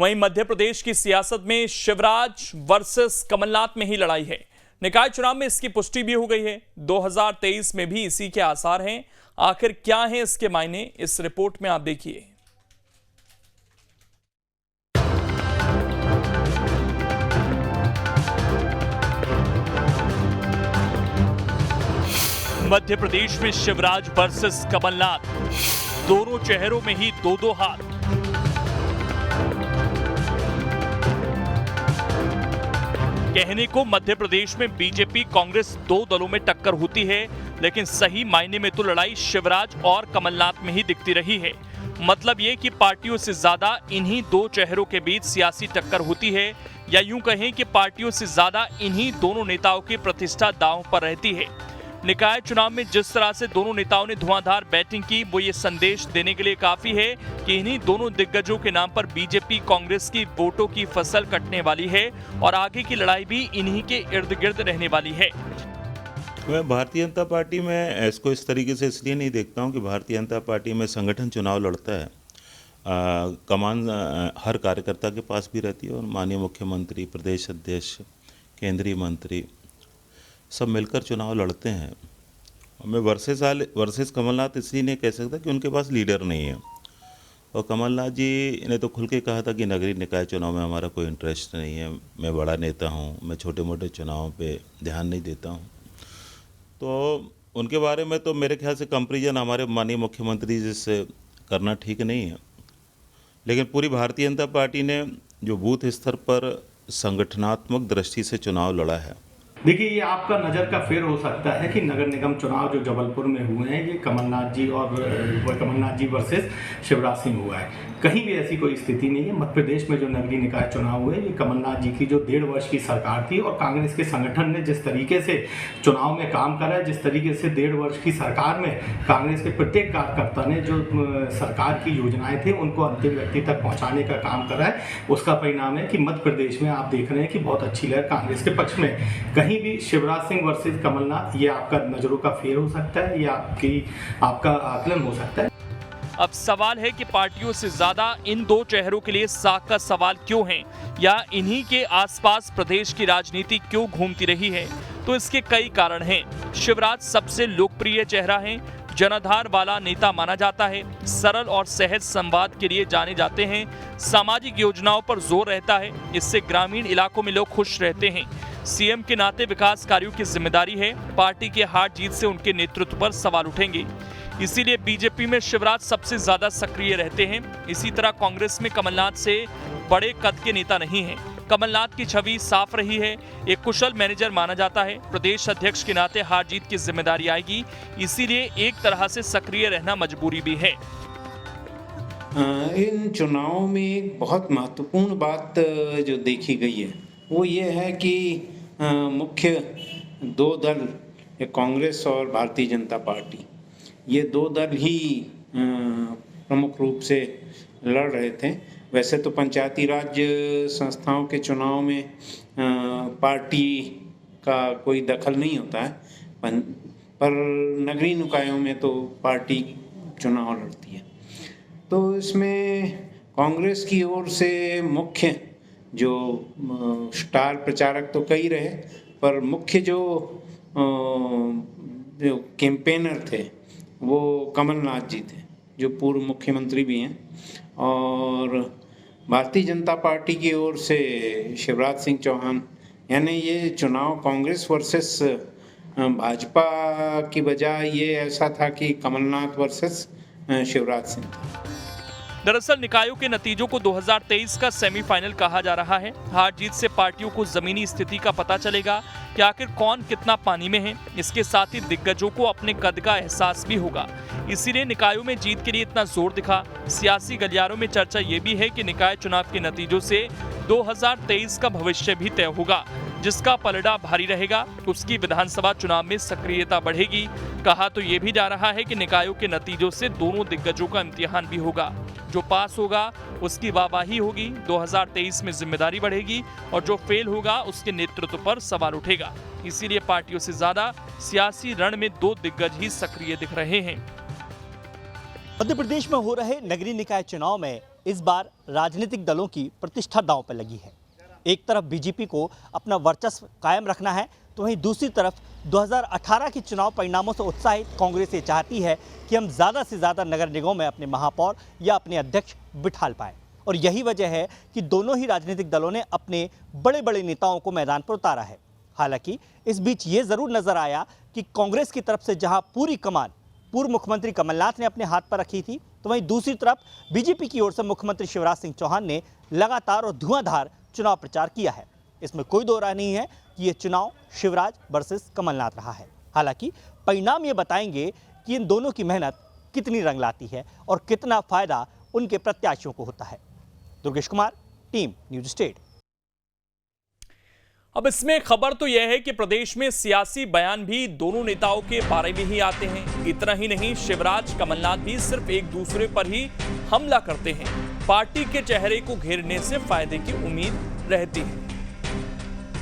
वहीं मध्य प्रदेश की सियासत में शिवराज वर्सेस कमलनाथ में ही लड़ाई है। निकाय चुनाव में इसकी पुष्टि भी हो गई है। 2023 में भी इसी के आसार हैं। आखिर क्या है इसके मायने, इस रिपोर्ट में आप देखिए। मध्य प्रदेश में शिवराज वर्सेस कमलनाथ, दोनों चेहरों में ही दो दो हाथ। कहने को मध्य प्रदेश में बीजेपी कांग्रेस दो दलों में टक्कर होती है, लेकिन सही मायने में तो लड़ाई शिवराज और कमलनाथ में ही दिखती रही है। मतलब ये कि पार्टियों से ज्यादा इन्हीं दो चेहरों के बीच सियासी टक्कर होती है, या यूं कहें कि पार्टियों से ज्यादा इन्हीं दोनों नेताओं की प्रतिष्ठा दांव पर रहती है। निकाय चुनाव में जिस तरह से दोनों नेताओं ने धुआंधार बैटिंग की, वो ये संदेश देने के लिए काफी है कि इन्हीं दोनों दिग्गजों के नाम पर बीजेपी कांग्रेस की वोटों की फसल कटने वाली है और आगे की लड़ाई भी इन्हीं के इर्द गिर्द रहने वाली है। मैं भारतीय जनता पार्टी में इसको इस तरीके से इसलिए नहीं देखता हूं कि भारतीय जनता पार्टी में संगठन चुनाव लड़ता है। कमान हर कार्यकर्ता के पास भी रहती है और माननीय मुख्यमंत्री, प्रदेश अध्यक्ष, केंद्रीय मंत्री सब मिलकर चुनाव लड़ते हैं। मैं वर्सेस कमलनाथ इसलिए नहीं कह सकता कि उनके पास लीडर नहीं है। और कमलनाथ जी ने तो खुल के कहा था कि नगरीय निकाय चुनाव में हमारा कोई इंटरेस्ट नहीं है, मैं बड़ा नेता हूं, मैं छोटे मोटे चुनावों पे ध्यान नहीं देता हूं। तो उनके बारे में तो मेरे ख्याल से कंपैरिजन हमारे माननीय मुख्यमंत्री जी से करना ठीक नहीं है। लेकिन पूरी भारतीय जनता पार्टी ने जो बूथ स्तर पर संगठनात्मक दृष्टि से चुनाव लड़ा है। देखिए, ये आपका नज़र का फेर हो सकता है कि नगर निगम चुनाव जो जबलपुर में हुए हैं, ये कमलनाथ जी वर्सेस शिवराज सिंह हुआ है। कहीं भी ऐसी कोई स्थिति नहीं है। मध्य प्रदेश में जो नगरीय निकाय चुनाव हुए, ये कमलनाथ जी की जो 1.5 वर्ष की सरकार थी और कांग्रेस के संगठन ने जिस तरीके से चुनाव में काम करा है, जिस तरीके से 1.5 वर्ष की सरकार में कांग्रेस के प्रत्येक कार्यकर्ता ने जो सरकार की योजनाएं थे उनको अंतिम व्यक्ति तक पहुँचाने का काम करा है, उसका परिणाम है कि मध्य प्रदेश में आप देख रहे हैं कि बहुत अच्छी लहर कांग्रेस के पक्ष में। कहीं भी शिवराज सिंह वर्सेस कमलनाथ, ये आपका नजरों का फेर हो सकता है, ये आपका आकलन हो सकता है। अब सवाल है कि पार्टियों से ज्यादा इन दो चेहरों के लिए साख का सवाल क्यों है, या इन्हीं के आसपास प्रदेश की राजनीति क्यों घूमती रही है। तो इसके कई कारण हैं। शिवराज सबसे लोकप्रिय चेहरा है, जनाधार वाला नेता माना जाता है, सरल और सहज संवाद के लिए जाने जाते हैं, सामाजिक योजनाओं पर जोर रहता है, इससे ग्रामीण इलाकों में लोग खुश रहते हैं। सीएम के नाते विकास कार्यों की जिम्मेदारी है, पार्टी के हार जीत से उनके नेतृत्व पर सवाल उठेंगे। इसीलिए बीजेपी में शिवराज सबसे ज्यादा सक्रिय रहते हैं। इसी तरह कांग्रेस में कमलनाथ से बड़े कद के नेता नहीं हैं। कमलनाथ की छवि साफ रही है, एक कुशल मैनेजर माना जाता है, प्रदेश अध्यक्ष के नाते हार जीत की जिम्मेदारी आएगी, इसीलिए एक तरह से सक्रिय रहना मजबूरी भी है। इन चुनावों में एक बहुत महत्वपूर्ण बात जो देखी गई है वो ये है कि मुख्य दो दल, कांग्रेस और भारतीय जनता पार्टी, ये दो दल ही प्रमुख रूप से लड़ रहे थे। वैसे तो पंचायती राज संस्थाओं के चुनाव में पार्टी का कोई दखल नहीं होता है, पर नगरीय निकायों में तो पार्टी चुनाव लड़ती है। तो इसमें कांग्रेस की ओर से मुख्य जो स्टार प्रचारक तो कई रहे, पर मुख्य जो कैंपेनर थे वो कमलनाथ जी थे, जो पूर्व मुख्यमंत्री भी हैं। और भारतीय जनता पार्टी की ओर से शिवराज सिंह चौहान, यानी ये चुनाव कांग्रेस वर्सेस भाजपा की बजाय ये ऐसा था कि कमलनाथ वर्सेस शिवराज सिंह था। दरअसल निकायों के नतीजों को 2023 का सेमीफाइनल कहा जा रहा है। हार जीत से पार्टियों को जमीनी स्थिति का पता चलेगा कि आखिर कौन कितना पानी में है। इसके साथ ही दिग्गजों को अपने कद का एहसास भी होगा, इसीलिए निकायों में जीत के लिए इतना जोर दिखा। सियासी गलियारों में चर्चा ये भी है कि निकाय चुनाव के नतीजों से 2023 का भविष्य भी तय होगा। जिसका पलड़ा भारी रहेगा उसकी विधानसभा चुनाव में सक्रियता बढ़ेगी। कहा तो ये भी जा रहा है कि निकायों के नतीजों से दोनों दिग्गजों का इम्तिहान भी होगा। जो पास होगा उसकी वाहवाही होगी, 2023 में जिम्मेदारी बढ़ेगी, और जो फेल होगा उसके नेतृत्व पर सवाल उठेगा। इसीलिए पार्टियों से ज्यादा सियासी रण में दो दिग्गज ही सक्रिय दिख रहे हैं। मध्य प्रदेश में हो रहे नगरीय निकाय चुनाव में इस बार राजनीतिक दलों की प्रतिष्ठा दांव पर लगी है। एक तरफ बीजेपी को अपना वर्चस्व कायम रखना है, तो वहीं दूसरी तरफ 2018 के चुनाव परिणामों से उत्साहित कांग्रेस ये चाहती है कि हम ज़्यादा से ज़्यादा नगर निगमों में अपने महापौर या अपने अध्यक्ष बिठा पाएं। और यही वजह है कि दोनों ही राजनीतिक दलों ने अपने बड़े बड़े नेताओं को मैदान पर उतारा है। हालांकि इस बीच ये ज़रूर नजर आया कि कांग्रेस की तरफ से जहां पूरी कमान पूर्व मुख्यमंत्री कमलनाथ ने अपने हाथ पर रखी थी, तो वहीं दूसरी तरफ बीजेपी की ओर से मुख्यमंत्री शिवराज सिंह चौहान ने लगातार और धुआंधार चुनाव प्रचार किया है। इसमें कोई दो राय नहीं है कि ये चुनाव शिवराज वर्सेस कमलनाथ रहा है। हालांकि परिणाम ये बताएंगे कि इन दोनों की मेहनत कितनी रंग लाती है और कितना फायदा उनके प्रत्याशियों को होता है। Durgesh Kumar, team news state. अब इसमें खबर तो यह है कि प्रदेश में सियासी बयान भी दोनों नेताओं के बारे में ही आते हैं। इतना ही नहीं, शिवराज कमलनाथ भी सिर्फ एक दूसरे पर ही हमला करते हैं। पार्टी के चेहरे को घेरने से फायदे की उम्मीद रहती है।